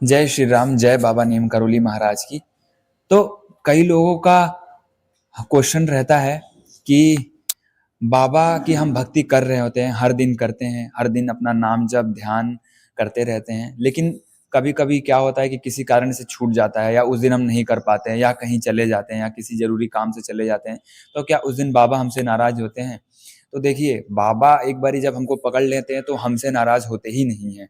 जय श्री राम, जय बाबा नीम करोली महाराज की। तो कई लोगों का क्वेश्चन रहता है कि बाबा की हम भक्ति कर रहे होते हैं, हर दिन करते हैं, हर दिन अपना नाम जप ध्यान करते रहते हैं, लेकिन कभी कभी क्या होता है कि किसी कारण से छूट जाता है या उस दिन हम नहीं कर पाते हैं या कहीं चले जाते हैं या किसी जरूरी काम से चले जाते हैं। तो क्या उस दिन बाबा हमसे नाराज होते हैं? तो देखिए, बाबा एक बारी जब हमको पकड़ लेते हैं तो हमसे नाराज होते ही नहीं है।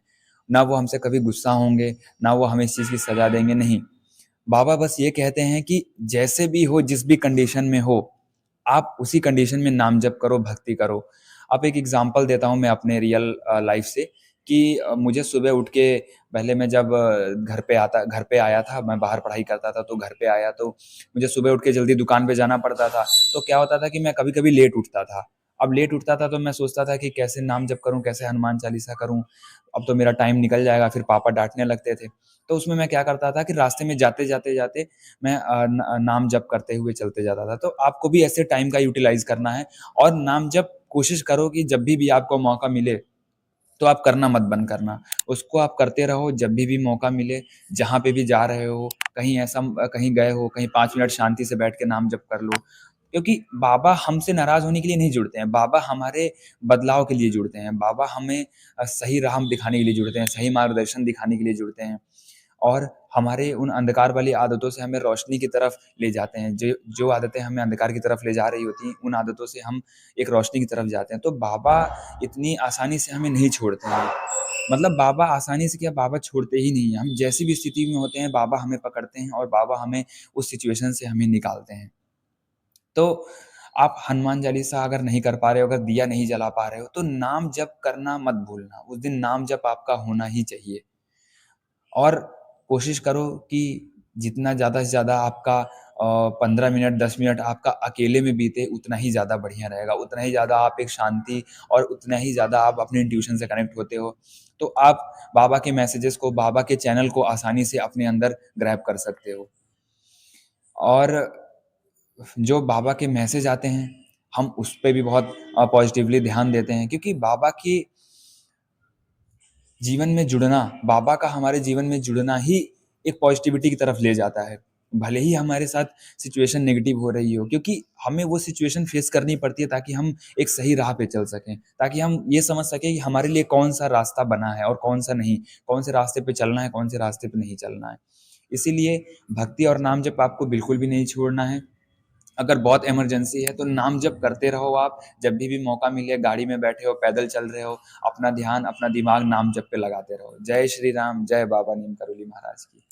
ना वो हमसे कभी गुस्सा होंगे, ना वो हमें इस चीज़ की सजा देंगे, नहीं। बाबा बस ये कहते हैं कि जैसे भी हो, जिस भी कंडीशन में हो, आप उसी कंडीशन में नाम जप करो, भक्ति करो। अब एक एग्ज़ाम्पल देता हूँ मैं अपने रियल लाइफ़ से कि मुझे सुबह उठ के पहले मैं जब घर पे आया था, मैं बाहर पढ़ाई करता था, तो घर पे आया तो मुझे सुबह उठ के जल्दी दुकान पे जाना पड़ता था। तो क्या होता था कि मैं कभी-कभी लेट उठता था। अब लेट उठता था तो मैं सोचता था कि कैसे नाम जप करूँ, कैसे हनुमान चालीसा करूँ, अब तो मेरा टाइम निकल जाएगा, फिर पापा डाँटने लगते थे। तो उसमें मैं क्या करता था कि रास्ते में जाते-जाते मैं नाम जप करते हुए चलते जाता था। तो आपको भी ऐसे टाइम का यूटिलाइज़ करना है और नाम जप कोशिश करो कि जब भी आपको मौका मिले, तो आप करना मत बंद करना। उसको आप करते रहो जब भी मौका मिले, जहाँ पे भी जा रहे हो, कहीं गए हो, कहीं 5 मिनट शांति से बैठ के नाम जप कर लो। क्योंकि बाबा हमसे नाराज़ होने के लिए नहीं जुड़ते हैं, बाबा हमारे बदलाव के लिए जुड़ते हैं। बाबा हमें सही राह दिखाने के लिए जुड़ते हैं, सही मार्गदर्शन दिखाने के लिए जुड़ते हैं। और हमारे उन अंधकार वाली आदतों से हमें रोशनी की तरफ ले जाते हैं। जो जो आदतें हमें अंधकार की तरफ ले जा रही होती हैं, उन आदतों से हम एक रोशनी की तरफ जाते हैं। तो बाबा इतनी आसानी से हमें नहीं छोड़ते हैं। मतलब बाबा आसानी से क्या, बाबा छोड़ते ही नहीं हैं। हम जैसी भी स्थिति में होते हैं, बाबा हमें पकड़ते हैं और बाबा हमें उस सिचुएशन से हमें निकालते हैं। तो आप हनुमान चालीसा अगर नहीं कर पा रहे हो, अगर दिया नहीं जला पा रहे हो, तो नाम जप करना मत भूलना। उस दिन नाम जप आपका होना ही चाहिए। और कोशिश करो कि जितना ज़्यादा से ज़्यादा आपका 15 मिनट 10 मिनट आपका अकेले में बीते, उतना ही ज़्यादा बढ़िया रहेगा। उतना ही ज़्यादा आप एक शांति और उतना ही ज़्यादा आप अपने इंट्यूशन से कनेक्ट होते हो। तो आप बाबा के मैसेजेस को, बाबा के चैनल को आसानी से अपने अंदर ग्रैब कर सकते हो। और जो बाबा के मैसेज आते हैं, हम उस पे भी बहुत पॉज़िटिवली ध्यान देते हैं, क्योंकि बाबा की जीवन में जुड़ना, बाबा का हमारे जीवन में जुड़ना ही एक पॉजिटिविटी की तरफ ले जाता है। भले ही हमारे साथ सिचुएशन नेगेटिव हो रही हो, क्योंकि हमें वो सिचुएशन फेस करनी पड़ती है ताकि हम एक सही राह पे चल सकें, ताकि हम ये समझ सकें कि हमारे लिए कौन-सा रास्ता बना है और कौन-सा नहीं, कौन से रास्ते पे चलना है, कौन से रास्ते पे नहीं चलना है। इसीलिए भक्ति और नाम जप आपको बिल्कुल भी नहीं छोड़ना है। अगर बहुत इमरजेंसी है तो नाम जप करते रहो आप, जब भी मौका मिले, गाड़ी में बैठे हो, पैदल चल रहे हो, अपना ध्यान, अपना दिमाग नाम जप पे लगाते रहो। जय श्री राम, जय बाबा नीम करोली महाराज की।